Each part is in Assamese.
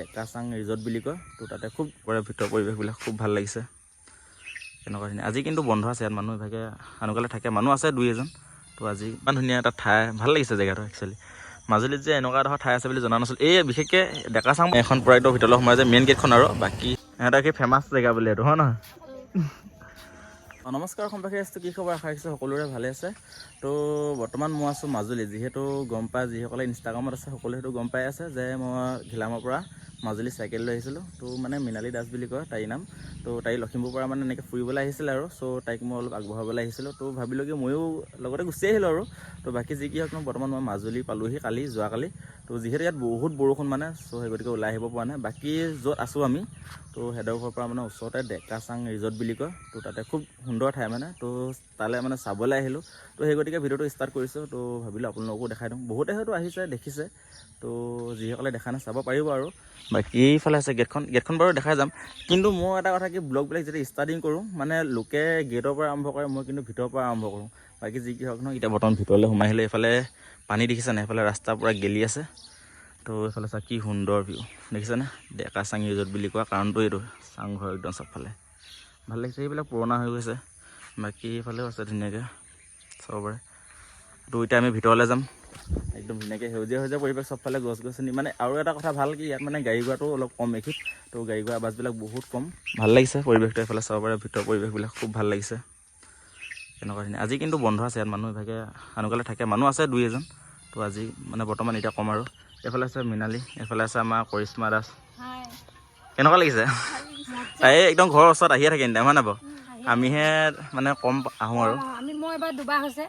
ডেকাচাং ৰিজৰ্ট বুলি কয়। তো তাতে খুব ভিতৰৰ পৰিৱেশবিলাক খুব ভাল লাগিছে তেনেকুৱা ধৰণে। আজি কিন্তু বন্ধ আছে, ইয়াত মানুহ ইভাগে আনুকালে থাকে, মানুহ আছে দুই এজন। তো আজি ইমান ধুনীয়া এটা ঠাই, ভাল লাগিছে জেগাটো একচুৱেলি। মাজুলীত যে এনেকুৱা এডোখৰ ঠাই আছে বুলি জনা নাছিলোঁ। এই বিশেষকৈ ডেকাচাং এখন পূৰা একদম ভিতৰলৈ সোমাই যে মেইন গেটখন, আৰু বাকী সিহঁতৰ কি ফেমাছ জেগা বুলি এইটো, হয় নহয়? নমস্কাৰ সম্পাদক আছোঁ, কি খবৰ? আশা ৰাখিছোঁ সকলোৰে ভালে আছে। তো বৰ্তমান মই আছোঁ মাজুলী। যিহেতু গম পায়, যিসকলে ইনষ্টাগ্ৰামত আছে সকলোৱে সেইটো গম পাই আছে যে মই ঘিলামৰ পৰা মাজুলী চাইকেল লৈ আহিছিলোঁ। তো মানে মৃণালী দাস বুলি কয় তাইৰ নাম। তো তাই লখিমপুৰৰ পৰা মানে এনেকৈ ফুৰিবলৈ আহিছিলে আৰু। চ' তাইক মই অলপ আগবঢ়াবলৈ আহিছিলোঁ। তো ভাবিলোঁ কি ময়ো লগতে গুচি আহিলোঁ আৰু। তো বাকী যি কি হওক, বৰ্তমান মই মাজুলী পালোহি যোৱাকালি। তো যিহেতু ইয়াত বহুত বৰষুণ মানে, চ' সেই গতিকে ওলাই আহিব পৰা নাই। বাকী য'ত আছোঁ আমি, তো সেইডোখৰৰ পৰা মানে ওচৰতে ডেকাচাং ৰিজৰ্ট বুলি কয়। তো তাতে খুব সুন্দৰ ঠাই মানে, তো তালৈ মানে চাবলৈ আহিলোঁ। তো সেই গতিকে ভিডিঅ'টো ষ্টাৰ্ট কৰিছোঁ। তো ভাবিলোঁ আপোনালোকো দেখাই দিওঁ। বহুতে হয়তো আহিছে, দেখিছে। তো যিসকলে দেখা নাই চাব পাৰিব আৰু। বাকী এইফালে আছে গেটখন বাৰু দেখাই যাম। কিন্তু মোৰ এটা কথা কি, ব্লগবিলাক যেতিয়া ষ্টাৰ্টিং কৰোঁ মানে লোকে গেটৰ পৰা আৰম্ভ কৰে, মই কিন্তু ভিতৰৰ পৰা আৰম্ভ কৰোঁ। বাকী যি কি হওক নহয়, এতিয়া বৰ্তমান ভিতৰলৈ সোমাই আহিলে। এইফালে পানী দেখিছে নাই? এইফালে ৰাস্তা পূৰা গেলি আছে। তো এইফালে চা কি সুন্দৰ ভিউ দেখিছেনে? ডেকাচাং ৰিজৰ্ট বুলি কোৱা কাৰণটো এইটো, চাংঘৰ একদম চবফালে ভাল লাগিছে। সেইবিলাক পুৰণা হৈ গৈছে। বাকী এইফালেও আছে ধুনীয়াকৈ চাব পাৰে। তো এতিয়া আমি ভিতৰলৈ যাম। একদম ধুনীয়াকৈ সেউজীয়া পৰিৱেশ, চবফালে গছ গছনি। মানে আৰু এটা কথা ভাল কি, ইয়াত মানে গাড়ী ঘোঁৰাটো অলপ কম এইখিত। তো গাড়ী ঘোঁৰা বাছবিলাক বহুত কম। ভাল লাগিছে পৰিৱেশটো, এইফালে চাব পাৰে। ভিতৰৰ পৰিৱেশবিলাক খুব ভাল লাগিছে তেনেকুৱা ধৰণে। আজি কিন্তু বন্ধ আছে, ইয়াত মানুহ ইভাগে আনুকালে থাকে, মানুহ আছে দুই এজন। তো আজি মানে বৰ্তমান এতিয়া কম আৰু। এইফালে আছে মৃণালী, এইফালে আছে আমাৰ কৰিশ্মা দাস। কেনেকুৱা লাগিছে? তাই একদম ঘৰৰ ওচৰত আহিয়ে থাকে এনিটাইম, হয় নাই বাৰু? আমিহে মানে কম আহোঁ আৰু। মই এবাৰ দুবাৰ হৈছে।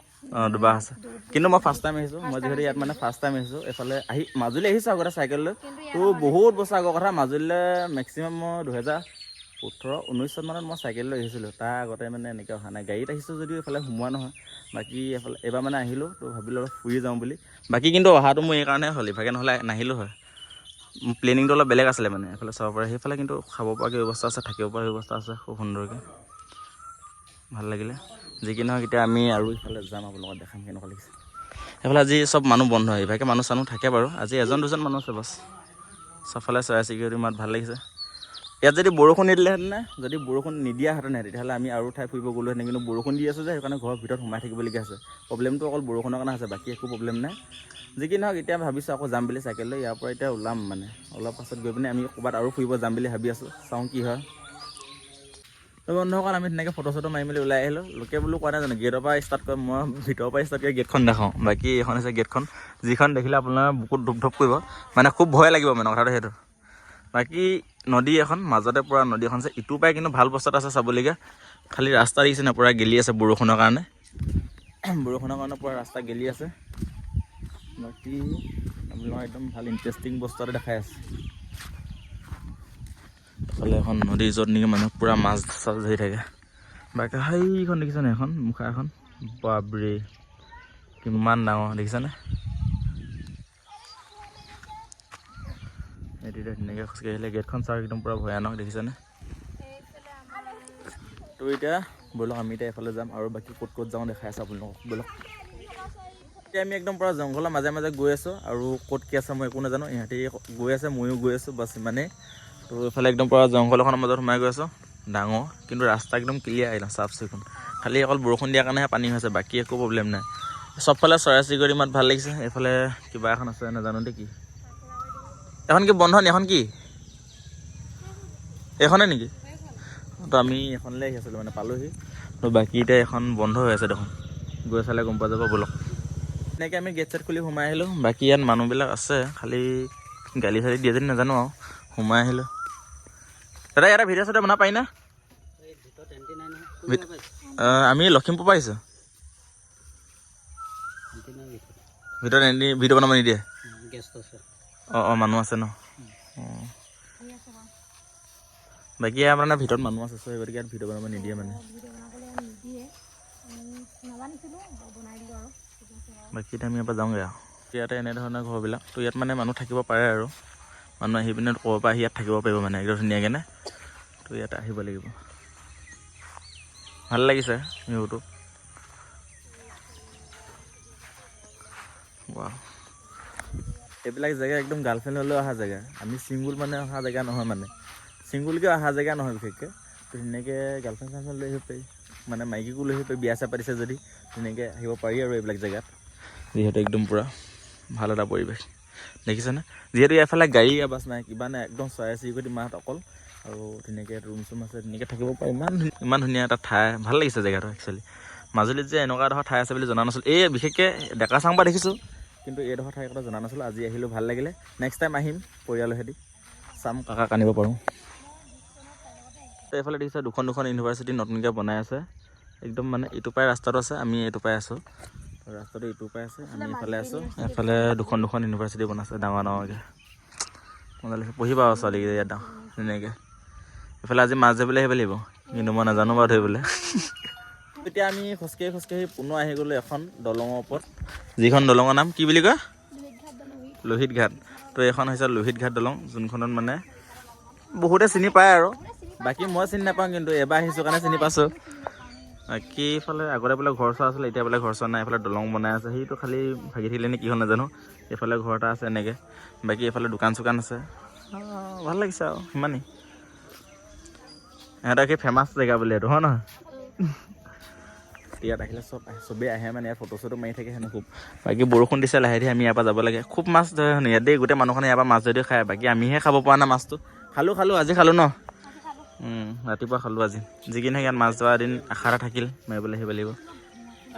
দুবাৰ আছে, কিন্তু মই ফাৰ্ষ্ট টাইম আহিছোঁ। মই যিহেতু ইয়াত মানে ফাৰ্ষ্ট টাইম আহিছোঁ। এইফালে মাজুলী আহিছোঁ আগতে চাইকেল লৈ। তো বহুত বছৰ আগৰ কথা, মাজুলীলৈ মেক্সিমাম মই 2018-19 চন মানত মই চাইকেল লৈ আহিছিলোঁ। তাৰ আগতে মানে এনেকৈ অহা নাই, গাড়ীত আহিছোঁ যদিও এইফালে সোমোৱা নহয়। বাকী এইবাৰ মানে আহিলোঁ, তো ভাবিলোঁ অলপ ফুৰি যাওঁ বুলি। বাকী কিন্তু অহাটো মোৰ এই কাৰণে হ'ল, ইভাগে নহ'লে নাহিলোঁ হয়। প্লেনিংটো অলপ বেলেগ আছিলে মানে। এইফালে চাব পাৰে, সেইফালে কিন্তু খাব পৰাকৈ ব্যৱস্থা আছে, থাকিব পৰা ব্যৱস্থা আছে খুব সুন্দৰকৈ, ভাল লাগিলে। যি কি নহওক, এতিয়া আমি আৰু ইফালে যাম, আপোনালোকক দেখাম কেনেকুৱা লাগিছে। সেইফালে আজি চব মানুহ বন্ধ, ইভাগে মানুহ চানুহ থাকে বাৰু। আজি এজন দুজন মানুহ আছে বাছ। চবফালে চৰাই চিৰিকটি মাত ভাল লাগিছে। ইয়াত যদি বৰষুণ নিদিলেহেঁতেনে, যদি বৰষুণ নিদিয়াহেঁতেনে, তেতিয়াহ'লে আমি আৰু ঠাই ফুৰিব গ'লোহেঁতেন। কিন্তু বৰষুণ দি আছে যে, সেইকাৰণে ঘৰৰ ভিতৰত সোমাই থাকিবলগীয়া আছে। প্ৰব্লেমটো অকল বৰষুণৰ কাৰণে আছে, বাকী একো প্ৰব্লেম নাই। যি কি নহওক, এতিয়া ভাবিছোঁ আকৌ যাম বুলি চাইকেল লৈ। ইয়াৰ পৰা এতিয়া ওলাম মানে অলপ পাছত গৈ পিনে আমি ক'ৰবাত আৰু ফুৰিব যাম বুলি ভাবি আছোঁ। চাওঁ কি হয়। তো বন্ধুসকল, আমি ধুনীয়াকৈ ফটো চটো মাৰি মেলি ওলাই আহিলোঁ। লোকে বোলো কোৱা নাই জানো, গেটৰ পৰা ষ্টাৰ্ট কৰিম, মই ভিতৰৰ পৰা ষ্টাৰ্ট কৰি গেটখন দেখাওঁ। বাকী এইখন হৈছে গেটখন, যিখন দেখিলে আপোনাৰ বুকুত ধুপ ধুপ কৰিব, মানে খুব ভয় লাগিব মানে কথাটো সেইটো। বাকী নদী এখন মাজতে, পূৰা নদী এখন আছে। ইটো পাই কিন্তু ভাল বস্তুত আছে চাবলগীয়া। খালি ৰাস্তা দেখিছে নাই, পূৰা গেলি আছে বৰষুণৰ কাৰণে। পূৰা ৰাস্তা গেলি আছে। বাকী আপোনালোকৰ একদম ভাল ইণ্টাৰেষ্টিং বস্তু এটা দেখাই আছে। এইফালে এখন নদী, য'ত নেকি মানুহ পূৰা মাছ চাছ ধৰি থাকে। বাকী সেইখন দেখিছেনে, এখন মুখা এখন, বাপৰে কিমান ডাঙৰ দেখিছেনে? এইটো এতিয়া ধুনীয়াকৈ খোজকাঢ়ি আহিলে, গেটখন চাওক একদম পূৰা ভয়ানক দেখিছেনে? তো এতিয়া ব'লক আমি এতিয়া এইফালে যাম, আৰু বাকী ক'ত ক'ত যাওঁ দেখাই আছোঁ আপোনালোকক, ব'লক। এতিয়া আমি একদম পূৰা জংঘলৰ মাজে মাজে গৈ আছোঁ, আৰু ক'ত কি আছে মই একো নাজানো। ইহঁতি গৈ আছে, ময়ো গৈ আছোঁ, বাছ ইমানেই। তো এইফালে একদম পূৰা জংঘলখনৰ মাজত সোমাই গৈ আছোঁ, ডাঙৰ কিন্তু ৰাস্তা একদম ক্লিয়াৰ, একদম চাফ চিকুণ। খালি অকল বৰষুণ দিয়াৰ কাৰণেহে পানী হৈছে, বাকী একো প্ৰব্লেম নাই। চবফালে চৰাই চিৰিকটি মাত ভাল লাগিছে। এইফালে কিবা এখন আছে, নাজানো দেই কি। এখন কি বন্ধ নি? এখন কি এইখনে নেকি? তো আমি এখনলৈ আহি আছিলোঁ মানে, পালোহি। তো বাকী এতিয়া এখন বন্ধ হৈ আছে দেখোন, গৈ চালে গম পোৱা যাব, ব'লক। এনেকৈ আমি গেট চেট খুলি সোমাই আহিলোঁ। বাকী ইয়াত মানুহবিলাক আছে, খালি গালি চালি দিয়ে যদি নাজানো আৰু। সোমাই আহিলোঁ। দাদা ইয়াতে ভিডিঅ' চিডিঅ' বনাব পাৰি না? আমি লখিমপুৰ পৰা আহিছোঁ। ভিতৰত এনে ভিডিঅ' বনাব নিদিয়ে? অঁ মানুহ আছে ন? অঁ বাকী ইয়াৰ মানে ভিতৰত মানুহ আছে, সেই গতিকে ইয়াত ভিডিঅ' বনাব নিদিয়ে মানে। বাকী এতিয়া আমি ইয়াৰ পৰা যাওঁগৈ আৰু। ইয়াতে এনেধৰণৰ ঘৰবিলাক। তো ইয়াত মানে মানুহ থাকিব পাৰে আৰু, মানুহ আহি পিনে ক'ৰ পৰা আহি ইয়াত থাকিব পাৰিব মানে একদম ধুনীয়াকৈ নে। তো ইয়াতে আহিব লাগিব, ভাল লাগিছে ভিউটো। ৱাও। এইবিলাক জেগা একদম গাৰ্লফ্ৰেণ্ড হ'লেও অহা জেগা। আমি ছিংগুল মানে অহা জেগা নহয়, মানে ছিংগুলকৈ অহা জেগা নহয় বিশেষকৈ। তো ধুনীয়াকৈ গাৰ্লফ্ৰেণ্ড চাৰ্লফ্ৰেণ্ড লৈ আহিব পাৰি, মানে মাইকীকো লৈ আহিব পাৰি, বিয়া চিয়া পাতিছে যদি ধুনীয়াকৈ আহিব পাৰি আৰু এইবিলাক জেগাত। যিহেতু একদম পূৰা ভাল এটা পৰিৱেশ দেখিছেনে। যিহেতু এফালে গাড়ী আৱাজ নাই, কিবা নাই, একদম চৰাই চিৰিকটি মাত অকল, আৰু ধুনীয়াকৈ ৰুম চুম আছে, ধুনীয়াকৈ থাকিব পাৰে। ইমান ধুনীয়া এটা ঠাই, ভাল লাগিছে জেগাটো একচুৱেলি। মাজুলীত যে এনেকুৱা এডোখৰ ঠাই আছে বুলি জনা নাছিলোঁ। এই বিশেষকৈ ডেকাচাংপা দেখিছোঁ, কিন্তু এইডোখৰ ঠাই কথা জনা নাছিলোঁ। আজি আহিলোঁ, ভাল লাগিলে। নেক্সট টাইম আহিম পৰিয়ালৰ সৈতে, চাম কাকাক আনিব পাৰোঁ। এইফালে দেখিছে দুখন ইউনিভাৰ্চিটি নতুনকৈ বনাই আছে। একদম মানে ইটো পাই ৰাস্তাটো আছে, আমি এইটো পাই আছোঁ। ৰাস্তাটো ইটো পাই আছে, আমি এইফালে আছোঁ। এফালে দুখন ইউনিভাৰ্চিটি বনাইছে ডাঙৰ ডাঙৰকৈ, মজা লাগিছে। পঢ়িবা আৰু ছোৱালীকেইটা ইয়াত ধুনীয়াকৈ। এইফালে আজি মাছ ধৰিবলৈ আহিব লাগিব, কিন্তু মই নাজানো বাৰু ধৰিবলৈ। এতিয়া আমি খোজকাঢ়ি পুনৰ আহি গ'লোঁ এখন দলঙৰ ওপৰত, যিখন দলঙৰ নাম কি বুলি কয়? লোহিত ঘাট। তো এইখন হৈছে লোহিত ঘাট দলং, যোনখনত মানে বহুতে চিনি পায় আৰু, বাকী মই চিনি নাপাওঁ, কিন্তু এবাৰ আহিছোঁ কাৰণে চিনি পাইছোঁ। বাকী এইফালে আগতে বোলে ঘৰ চৰ আছিলে, এতিয়া বোলে ঘৰ চৰ নাই। এইফালে দলং বনাই আছে, সেইটো খালি ভাগি থাকিলে নে কি হ'ল নাজানো। এইফালে ঘৰ এটা আছে এনেকৈ, বাকী এইফালে দোকান চোকান আছে। ভাল লাগিছে আৰু সিমানেই। সিহঁতৰ কি ফেমাছ জেগা বোলে এইটো, হয় নহয়? ইয়াত আহিলে চবেই আহে মানে, ইয়াত ফটো চটো মাৰি থাকে হেনো খুব। বাকী বৰষুণ দিছে, লাহে ধীৰে আমি ইয়াৰ পৰা যাব লাগে। খুব মাছ ধৰে হেনো ইয়াত দেই, গোটেই মানুহখনে ইয়াৰ পৰা মাছ ধৰি খায়। বাকী আমিহে খাব পৰা নাই মাছটো। খালোঁ আজি খালোঁ ন, ৰাতিপুৱা খালোঁ আজি। যিকিনে ইয়াত মাছ ধৰা এদিন আশা এটা থাকিল, মাৰিবলৈ আহিব লাগিব।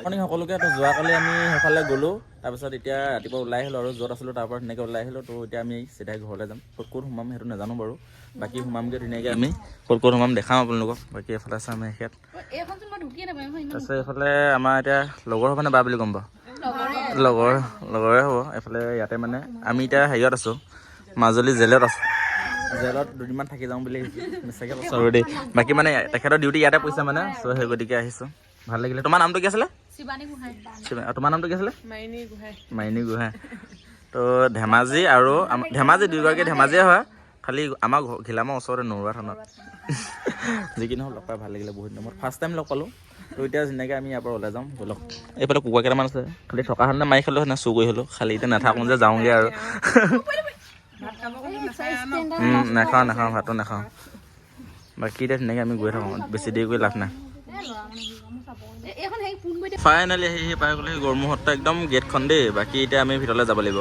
মৰ্ণিং সকলোকে। তো যোৱাকালি আমি সেইফালে গ'লোঁ, তাৰপিছত এতিয়া ৰাতিপুৱা ওলাই আহিলোঁ, আৰু য'ত আছিলোঁ তাৰ পৰা ধুনীয়াকৈ ওলাই আহিলোঁ। তো এতিয়া আমি চিধাই ঘৰলৈ যাম। ক'ত সোমাম সেইটো নাজানো বাৰু, বাকী সোমামগৈ ধুনীয়াকৈ। আমি ক'ত সোমাম দেখাম আপোনালোকক। বাকী এইফালে আছে আমাৰ ইয়াত, তাৰপিছত এইফালে আমাৰ এতিয়া লগৰ হ'ব নে বা বুলি গম পাওঁ, লগৰে হ'ব। এইফালে ইয়াতে মানে আমি এতিয়া হেৰিয়ত আছোঁ, মাজুলী জেলত আছোঁ। জেলত দুদিনমান থাকি যাওঁ বুলি আহিছোঁ, মিছাকৈ কৈছোঁ আৰু দেই। বাকী মানে তেখেতৰ ডিউটি ইয়াতে পৰিছে মানে, চ' সেই গতিকে আহিছোঁ। ভাল লাগিলে। তোমাৰ নামটো কি আছিলে? তোমাৰ নামটো কি আছিলে? মাইনী গোহাঁই। তো ধেমাজি আৰু ধেমাজি দুয়োগৰাকী ধেমাজিয়ে হয়, খালি আমাৰ ঘিলামৰ ওচৰতে নৰুৱা থানাত। যি কি নহওক লগ পাই ভাল লাগিলে, বহুত দিনৰ মূৰত ফাৰ্ষ্ট টাইম লগ পালোঁ। তো এতিয়া ধুনীয়াকৈ আমি ইয়াৰ পৰা ওলাই যাম, ব'লক। এইফালে কুকুৰা কেইটামান আছে, খালি থকা হ'লে মাৰি খালোঁ হেনে, চুৰ কৰি হ'লেও। খালি এতিয়া নাথাকোঁ যে, যাওঁগৈ আৰু। নাখাওঁ ভাতো নাখাওঁ। বাকী এতিয়া ধুনীয়াকৈ আমি গৈ থাকোঁ, বেছি দেৰি কৰি লাভ নাই। ফাইনেলি আহি পাই গ'লে গড়মূৰ সত্ৰ একদম গেটখন দেই। বাকী এতিয়া আমি ভিতৰলৈ যাব লাগিব।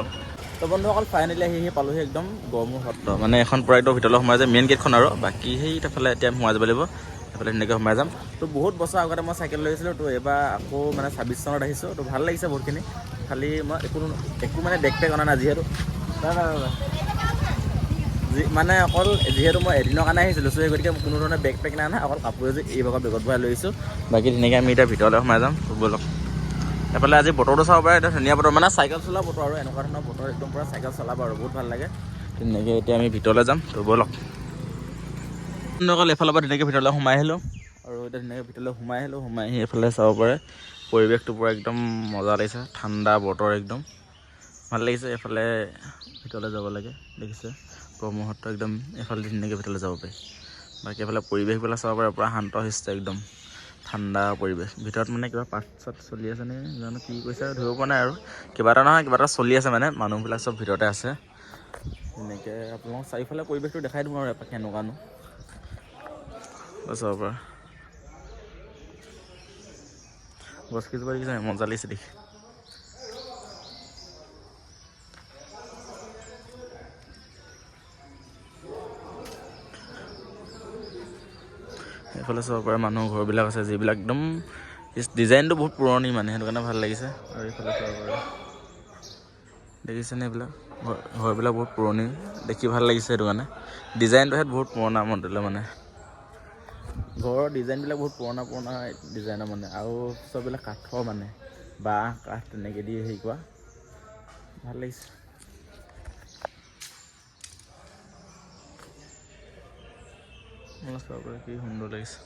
তো বন্ধুসকল ফাইনেলি আহি পালোহি একদম গড়মূৰ সত্ৰ, মানে এখন পূৰা একদম ভিতৰলৈ সোমাই যায়, মেইন গেটখন আৰু। বাকী সেইফালে এতিয়া সোমাই যাব লাগিব, সেইফালে ধুনীয়াকৈ সোমাই যাম। তো বহুত বছৰ আগতে মই চাইকেল লৈ আহিছিলোঁ, তো এইবাৰ আকৌ মানে 26 চনত আহিছোঁ। তো ভাল লাগিছে বহুতখিনি। খালি মই একো মানে বেগ পেক অনা নাই, যিহেতু মানে অকল যিহেতু মই এদিনৰ কাৰণে আহিছিলোঁ, চ' সেই গতিকে কোনো ধৰণৰ বেগ পেক নাই, অকল কাপোৰ এযোৰ এই ভাগত বেগত ভৰাই লৈ আহিছোঁ। বাকী ধুনীয়াকৈ আমি এতিয়া ভিতৰলৈ সোমাই যাম, ব'লক। এইফালে আজি বতৰটো চাব পাৰে, এতিয়া ধুনীয়া বতৰ, মানে চাইকেল চলোৱা বতৰ আৰু এনেকুৱা ধৰণৰ বতৰ, একদম পূৰা চাইকেল চলাব আৰু বহুত ভাল লাগে। ধুনীয়াকৈ এতিয়া আমি ভিতৰলৈ যাম, তো ব'লক। অকল এইফালৰ পৰা ধুনীয়াকৈ ভিতৰলৈ সোমাই আহিলোঁ, আৰু এতিয়া ধুনীয়াকৈ ভিতৰলৈ সোমাই আহি এইফালে চাব পাৰে পৰিৱেশটো পূৰা একদম মজা লাগিছে, ঠাণ্ডা বতৰ একদম ভাল লাগিছে। এইফালে ভিতৰলৈ যাব লাগে, দেখিছে গড়মূৰ সত্ৰ একদম এইফালে ধুনীয়াকৈ ভিতৰলৈ যাব পাৰি। বাকী এইফালে পৰিৱেশবিলাক চাব পাৰে, পূৰা শান্তশিষ্ট একদম ঠাণ্ডা পৰিৱেশ। ভিতৰত মানে কিবা পাঠ চাত চলি আছে নে জানো, কি কৈছে ধৰিব পৰা নাই, আৰু কিবা এটা নহয় কিবা এটা চলি আছে, মানে মানুহবিলাক চব ভিতৰতে আছে। ধুনীয়াকৈ আপোনালোকক চাৰিওফালে পৰিৱেশটো দেখাই দিওঁ আৰু এপাক কেনেকুৱানো চাব পৰা। গছ কেইজোপা দেখিছে মজা লাগিছে দেখি। এইফালে চাব পাৰে মানুহৰ ঘৰবিলাক আছে, যিবিলাক একদম ডিজাইনটো বহুত পুৰণি, মানে সেইটো কাৰণে ভাল লাগিছে। আৰু এইফালে চাব পাৰে দেখিছেনে, এইবিলাক ঘৰবিলাক বহুত পুৰণি, দেখি ভাল লাগিছে। সেইটো কাৰণে ডিজাইনটোহেঁত বহুত পুৰণা মডেলৰ, মানে ঘৰৰ ডিজাইনবিলাক বহুত পুৰণা ডিজাইনৰ, মানে আৰু চববিলাক কাঠৰ, মানে বাঁহ কাঠ তেনেকৈ দি হেৰি কৰা, ভাল লাগিছে। চাব পাৰে কি সুন্দৰ লাগিছে।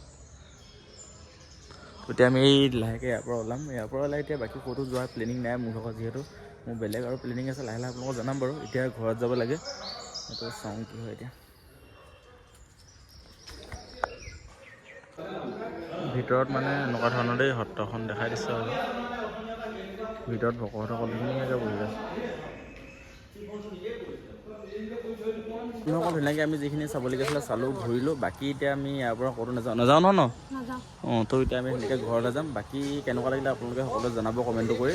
এতিয়া আমি লাহেকৈ ইয়াৰ পৰা ওলাম, এতিয়া বাকী ক'তো যোৱাৰ প্লেনিং নাই মোৰ লগত, যিহেতু মোৰ বেলেগ আৰু প্লেনিং আছে, লাহে আপোনালোকক জনাম বাৰু। এতিয়া ঘৰত যাব লাগে, সেইটো চাওঁ কি হয়। এতিয়া ভিতৰত মানে এনেকুৱা ধৰণৰ দেই সত্ৰখন দেখাই দিছে, আৰু ভিতৰত ভকতসকল ধুনীয়াকৈ বহি আছে। অকল ধুনীয়াকৈ আমি যিখিনি চাবলগীয়া আছিলে চালোঁ ঘূৰিলোঁ বাকী এতিয়া আমি ইয়াৰ পৰা ক'তো নাযাওঁ ন অঁ তো এতিয়া আমি সেনেকৈ ঘৰলৈ যাম বাকী কেনেকুৱা লাগিলে আপোনালোকে সকলোৱে জনাব কমেণ্টটো কৰি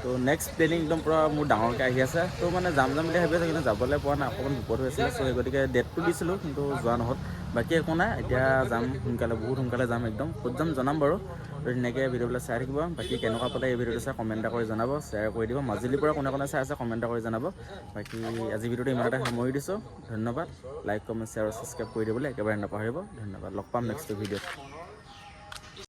তো নেক্সট প্লেনিং একদম পূৰা মোৰ ডাঙৰকৈ আহি আছে তো মানে যাম বুলি ভাবি আছোঁ কিন্তু যাবলৈ পৰা নাই অকণমান বিপদ হৈ আছিলে চ' সেই গতিকে ডেটটো দিছিলোঁ কিন্তু যোৱা নহ'ল বাকী একো নাই এতিয়া যাম সোনকালে বহুত সোনকালে যাম একদম ক'ত যাম জনাম বাৰু তো ধুনীয়াকৈ ভিডিঅ'বিলাক চাই থাকিব বাকী কেনেকুৱা পালে এই ভিডিঅ'টো চাই কমেণ্ট এটা কৰি জনাব শ্বেয়াৰ কৰি দিব মাজুলীৰ পৰা কোনে কোনে চাই আছে কমেণ্ট এটা কৰি জনাব বাকী আজি ভিডিঅ'টো ইমানতে সামৰি দিছোঁ ধন্যবাদ লাইক কমেণ্ট শ্বেয়াৰ আৰু ছাবস্ক্ৰাইব কৰি দিবলৈ একেবাৰে নাপাহৰিব ধন্যবাদ লগ পাম নেক্সট ভিডিঅ'ত